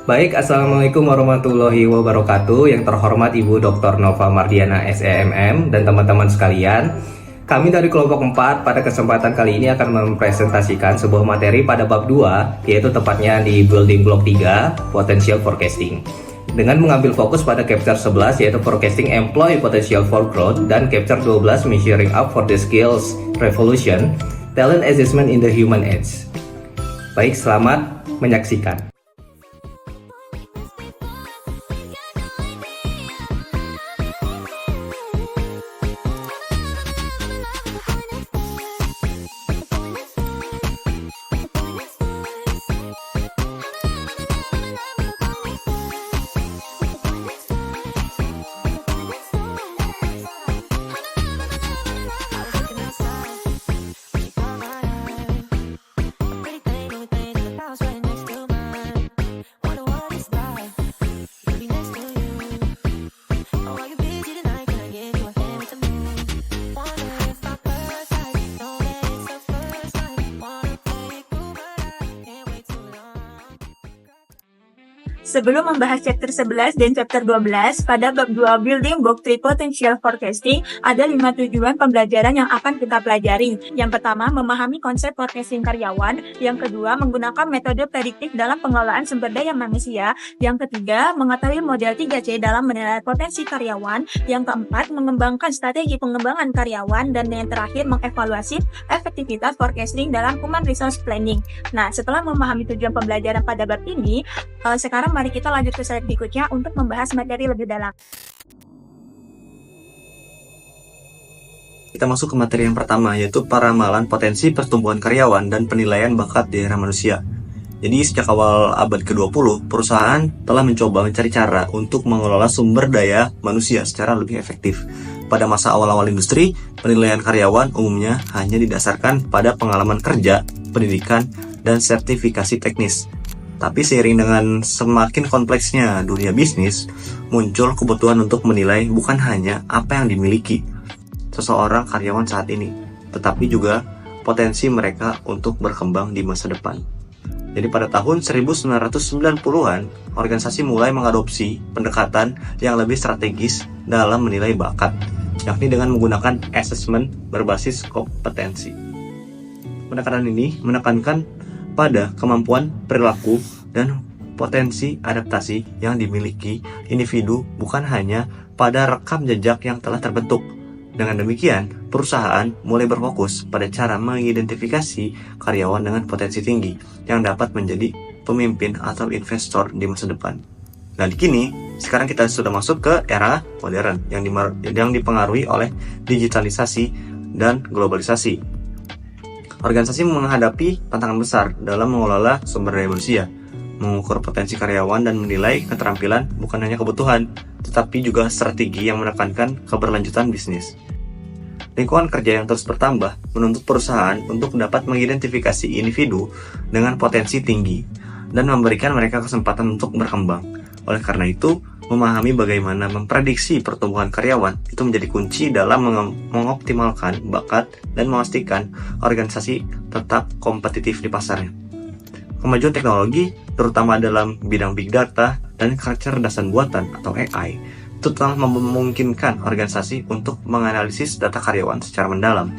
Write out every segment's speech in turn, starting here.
Baik, Assalamualaikum warahmatullahi wabarakatuh. Yang terhormat Ibu Dr. Nova Mardiana SEMM dan teman-teman sekalian. Kami dari kelompok 4 pada kesempatan kali ini akan mempresentasikan sebuah materi pada bab 2, yaitu tepatnya di building block 3, potential forecasting. Dengan mengambil fokus pada chapter 11 yaitu forecasting employee potential for growth dan chapter 12 measuring up for the skills revolution, talent assessment in the human age. Baik, selamat menyaksikan. Sebelum membahas chapter 11 dan chapter 12, pada bab 2 Building Block 3 Potential Forecasting, ada 5 tujuan pembelajaran yang akan kita pelajari. Yang pertama, memahami konsep forecasting karyawan. Yang kedua, menggunakan metode prediktif dalam pengelolaan sumber daya manusia. Yang ketiga, mengetahui model 3C dalam menilai potensi karyawan. Yang keempat, mengembangkan strategi pengembangan karyawan. Dan yang terakhir, mengevaluasi efektivitas forecasting dalam human resource planning. Nah, setelah memahami tujuan pembelajaran pada bab ini, sekarang mari kita lanjut ke slide berikutnya untuk membahas materi lebih dalam. Kita masuk ke materi yang pertama, yaitu peramalan potensi pertumbuhan karyawan dan penilaian bakat di era manusia. Jadi sejak awal abad ke-20, perusahaan telah mencoba mencari cara untuk mengelola sumber daya manusia secara lebih efektif. Pada masa awal-awal industri, penilaian karyawan umumnya hanya didasarkan pada pengalaman kerja, pendidikan, dan sertifikasi teknis. Tapi seiring dengan semakin kompleksnya dunia bisnis, muncul kebutuhan untuk menilai bukan hanya apa yang dimiliki seseorang karyawan saat ini, tetapi juga potensi mereka untuk berkembang di masa depan. Jadi pada tahun 1990-an, organisasi mulai mengadopsi pendekatan yang lebih strategis dalam menilai bakat, yakni dengan menggunakan assessment berbasis kompetensi. Pendekatan ini menekankan pada kemampuan perilaku dan potensi adaptasi yang dimiliki individu bukan hanya pada rekam jejak yang telah terbentuk. Dengan demikian, perusahaan mulai berfokus pada cara mengidentifikasi karyawan dengan potensi tinggi yang dapat menjadi pemimpin atau investor di masa depan. Nah, kini sekarang kita sudah masuk ke era modern yang dipengaruhi oleh digitalisasi dan globalisasi. Organisasi menghadapi tantangan besar dalam mengelola sumber daya manusia, mengukur potensi karyawan dan menilai keterampilan bukan hanya kebutuhan, tetapi juga strategi yang menekankan keberlanjutan bisnis. Lingkungan kerja yang terus bertambah menuntut perusahaan untuk dapat mengidentifikasi individu dengan potensi tinggi dan memberikan mereka kesempatan untuk berkembang. Oleh karena itu, memahami bagaimana memprediksi pertumbuhan karyawan itu menjadi kunci dalam mengoptimalkan bakat dan memastikan organisasi tetap kompetitif di pasarnya. Kemajuan teknologi, terutama dalam bidang big data dan kecerdasan buatan atau AI, itu telah memungkinkan organisasi untuk menganalisis data karyawan secara mendalam.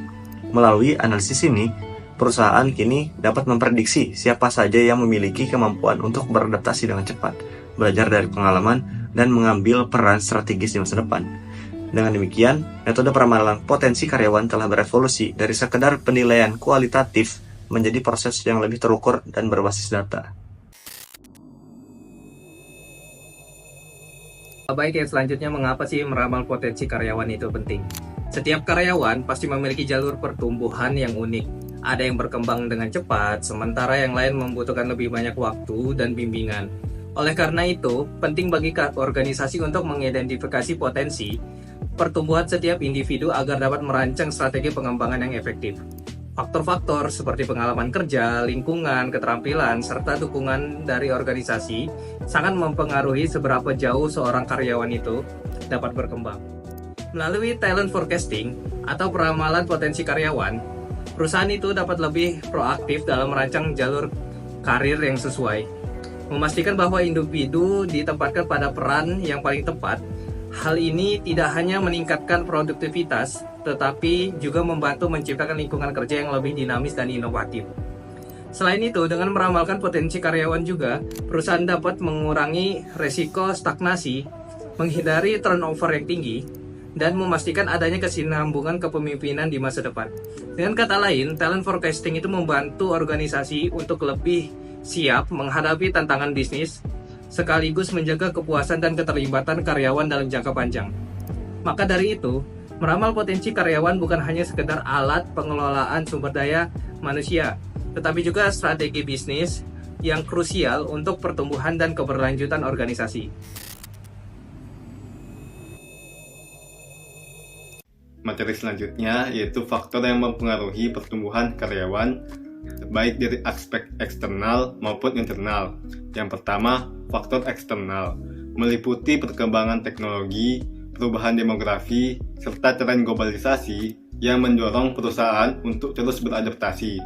Melalui analisis ini, perusahaan kini dapat memprediksi siapa saja yang memiliki kemampuan untuk beradaptasi dengan cepat, belajar dari pengalaman, dan mengambil peran strategis di masa depan. Dengan demikian, metode peramalan potensi karyawan telah berevolusi dari sekedar penilaian kualitatif menjadi proses yang lebih terukur dan berbasis data. Baik, yang selanjutnya, mengapa sih meramal potensi karyawan itu penting? Setiap karyawan pasti memiliki jalur pertumbuhan yang unik. Ada yang berkembang dengan cepat, sementara yang lain membutuhkan lebih banyak waktu dan bimbingan. Oleh karena itu, penting bagi organisasi untuk mengidentifikasi potensi pertumbuhan setiap individu agar dapat merancang strategi pengembangan yang efektif. Faktor-faktor seperti pengalaman kerja, lingkungan, keterampilan, serta dukungan dari organisasi sangat mempengaruhi seberapa jauh seorang karyawan itu dapat berkembang. Melalui talent forecasting atau peramalan potensi karyawan, perusahaan itu dapat lebih proaktif dalam merancang jalur karir yang sesuai. memastikan bahwa individu ditempatkan pada peran yang paling tepat. Hal ini tidak hanya meningkatkan produktivitas, tetapi juga membantu menciptakan lingkungan kerja yang lebih dinamis dan inovatif. Selain itu, dengan meramalkan potensi karyawan juga, perusahaan dapat mengurangi resiko stagnasi, menghindari turnover yang tinggi, dan memastikan adanya kesinambungan kepemimpinan di masa depan. Dengan kata lain, talent forecasting itu membantu organisasi untuk lebih siap menghadapi tantangan bisnis, sekaligus menjaga kepuasan dan keterlibatan karyawan dalam jangka panjang. Maka dari itu, meramal potensi karyawan bukan hanya sekedar alat pengelolaan sumber daya manusia, tetapi juga strategi bisnis yang krusial untuk pertumbuhan dan keberlanjutan organisasi. Materi selanjutnya yaitu faktor yang mempengaruhi pertumbuhan karyawan baik dari aspek eksternal maupun internal. Yang pertama, faktor eksternal meliputi perkembangan teknologi, perubahan demografi, serta tren globalisasi yang mendorong perusahaan untuk terus beradaptasi.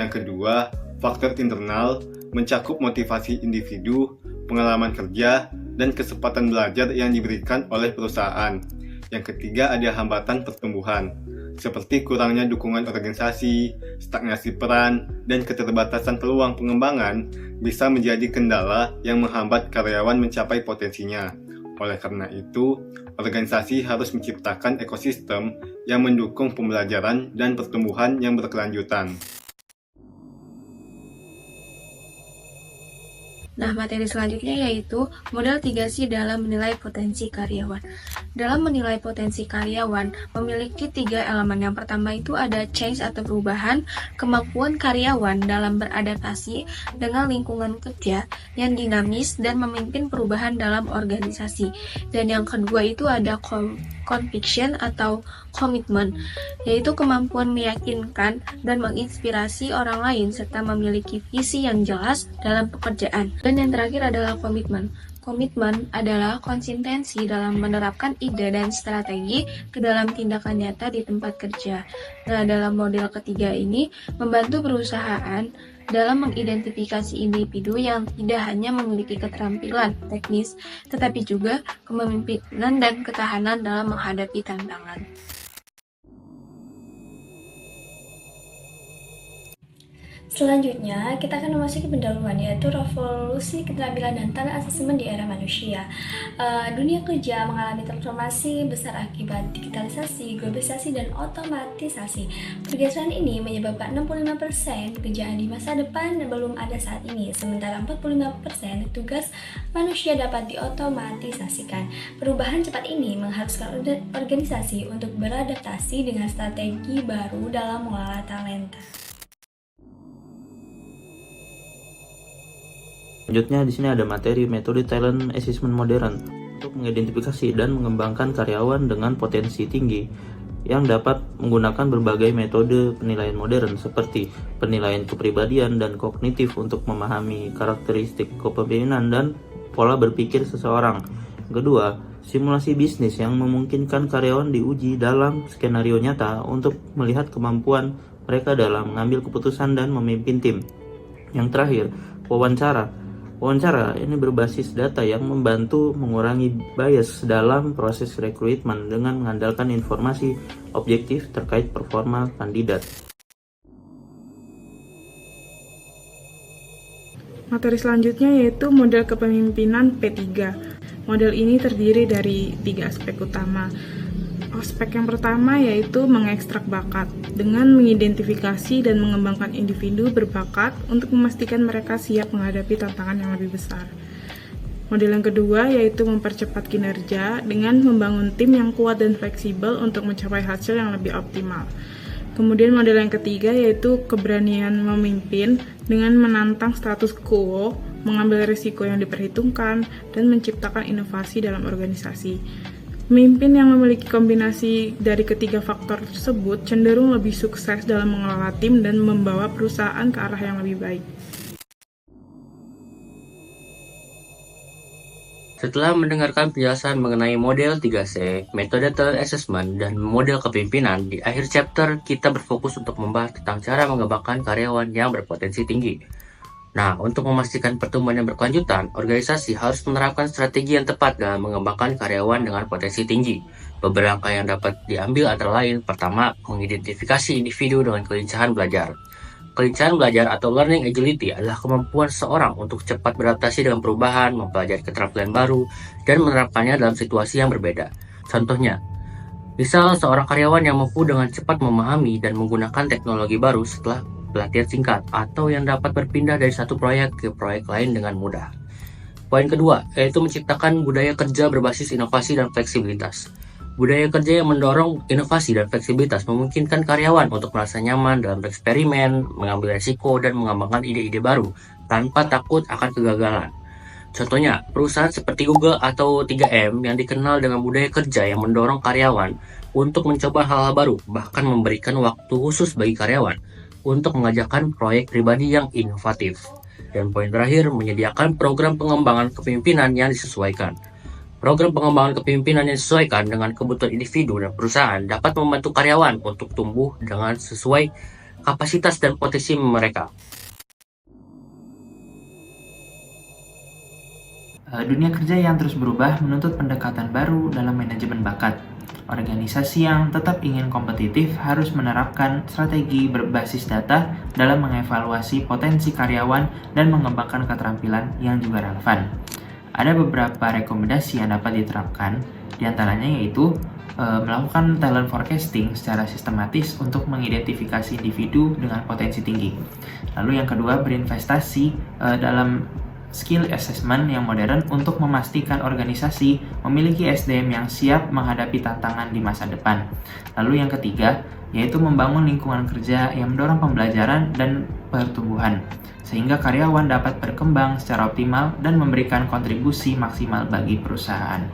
Yang kedua, faktor internal mencakup motivasi individu, pengalaman kerja, dan kesempatan belajar yang diberikan oleh perusahaan. Yang ketiga, ada hambatan pertumbuhan, seperti kurangnya dukungan organisasi, stagnasi peran, dan keterbatasan peluang pengembangan bisa menjadi kendala yang menghambat karyawan mencapai potensinya. Oleh karena itu, organisasi harus menciptakan ekosistem yang mendukung pembelajaran dan pertumbuhan yang berkelanjutan. Nah, materi selanjutnya yaitu model 3C dalam menilai potensi karyawan. Dalam menilai potensi karyawan, memiliki 3 elemen. Yang pertama itu ada change atau perubahan, kemampuan karyawan dalam beradaptasi dengan lingkungan kerja yang dinamis dan memimpin perubahan dalam organisasi. Dan yang kedua itu ada conviction atau komitmen, yaitu kemampuan meyakinkan dan menginspirasi orang lain serta memiliki visi yang jelas dalam pekerjaan. Dan yang terakhir adalah komitmen. Komitmen adalah konsistensi dalam menerapkan ide dan strategi ke dalam tindakan nyata di tempat kerja. Nah, dalam model ketiga ini membantu perusahaan dalam mengidentifikasi individu yang tidak hanya memiliki keterampilan teknis, tetapi juga kepemimpinan dan ketahanan dalam menghadapi tantangan. Selanjutnya, kita akan memasuki pendahuluan, yaitu revolusi keterampilan dan talent assessment di era manusia. Dunia kerja mengalami transformasi besar akibat digitalisasi, globalisasi, dan otomatisasi. Pergeseran ini menyebabkan 65% pekerjaan di masa depan belum ada saat ini, sementara 45% tugas manusia dapat diotomatisasikan. Perubahan cepat ini mengharuskan organisasi untuk beradaptasi dengan strategi baru dalam mengelola talenta. Selanjutnya di sini ada materi metode talent assessment modern untuk mengidentifikasi dan mengembangkan karyawan dengan potensi tinggi yang dapat menggunakan berbagai metode penilaian modern seperti penilaian kepribadian dan kognitif untuk memahami karakteristik kepemimpinan dan pola berpikir seseorang. Kedua, simulasi bisnis yang memungkinkan karyawan diuji dalam skenario nyata untuk melihat kemampuan mereka dalam mengambil keputusan dan memimpin tim. Yang terakhir, wawancara. Wawancara ini berbasis data yang membantu mengurangi bias dalam proses rekrutmen dengan mengandalkan informasi objektif terkait performa kandidat. Materi selanjutnya yaitu model kepemimpinan P3. Model ini terdiri dari 3 aspek utama. Aspek yang pertama yaitu mengekstrak bakat dengan mengidentifikasi dan mengembangkan individu berbakat untuk memastikan mereka siap menghadapi tantangan yang lebih besar. Model yang kedua yaitu mempercepat kinerja dengan membangun tim yang kuat dan fleksibel untuk mencapai hasil yang lebih optimal. Kemudian model yang ketiga yaitu keberanian memimpin dengan menantang status quo, mengambil risiko yang diperhitungkan, dan menciptakan inovasi dalam organisasi. Pemimpin yang memiliki kombinasi dari ketiga faktor tersebut cenderung lebih sukses dalam mengelola tim dan membawa perusahaan ke arah yang lebih baik. Setelah mendengarkan penjelasan mengenai model 3C, metode talent assessment, dan model kepemimpinan, di akhir chapter kita berfokus untuk membahas tentang cara mengembangkan karyawan yang berpotensi tinggi. Nah, untuk memastikan pertumbuhan yang berkelanjutan, organisasi harus menerapkan strategi yang tepat dalam mengembangkan karyawan dengan potensi tinggi. Beberapa yang dapat diambil antara lain, pertama, mengidentifikasi individu dengan kelincahan belajar. Kelincahan belajar atau learning agility adalah kemampuan seorang untuk cepat beradaptasi dengan perubahan, mempelajari keterampilan baru, dan menerapkannya dalam situasi yang berbeda. Contohnya, misal seorang karyawan yang mampu dengan cepat memahami dan menggunakan teknologi baru setelah pelatihan singkat, atau yang dapat berpindah dari satu proyek ke proyek lain dengan mudah. Poin kedua, yaitu menciptakan budaya kerja berbasis inovasi dan fleksibilitas. Budaya kerja yang mendorong inovasi dan fleksibilitas memungkinkan karyawan untuk merasa nyaman dalam bereksperimen, mengambil risiko, dan mengembangkan ide-ide baru tanpa takut akan kegagalan. Contohnya, perusahaan seperti Google atau 3M yang dikenal dengan budaya kerja yang mendorong karyawan untuk mencoba hal-hal baru, bahkan memberikan waktu khusus bagi karyawan untuk mengajarkan proyek pribadi yang inovatif. Dan poin terakhir, menyediakan program pengembangan kepemimpinan yang disesuaikan. Program pengembangan kepemimpinan yang disesuaikan dengan kebutuhan individu dan perusahaan dapat membantu karyawan untuk tumbuh dengan sesuai kapasitas dan potensi mereka. Dunia kerja yang terus berubah menuntut pendekatan baru dalam manajemen bakat. Organisasi yang tetap ingin kompetitif harus menerapkan strategi berbasis data dalam mengevaluasi potensi karyawan dan mengembangkan keterampilan yang juga relevan. Ada beberapa rekomendasi yang dapat diterapkan, diantaranya yaitu melakukan talent forecasting secara sistematis untuk mengidentifikasi individu dengan potensi tinggi. Lalu yang kedua, berinvestasi dalam skill assessment yang modern untuk memastikan organisasi memiliki SDM yang siap menghadapi tantangan di masa depan. Lalu yang ketiga, yaitu membangun lingkungan kerja yang mendorong pembelajaran dan pertumbuhan, sehingga karyawan dapat berkembang secara optimal dan memberikan kontribusi maksimal bagi perusahaan.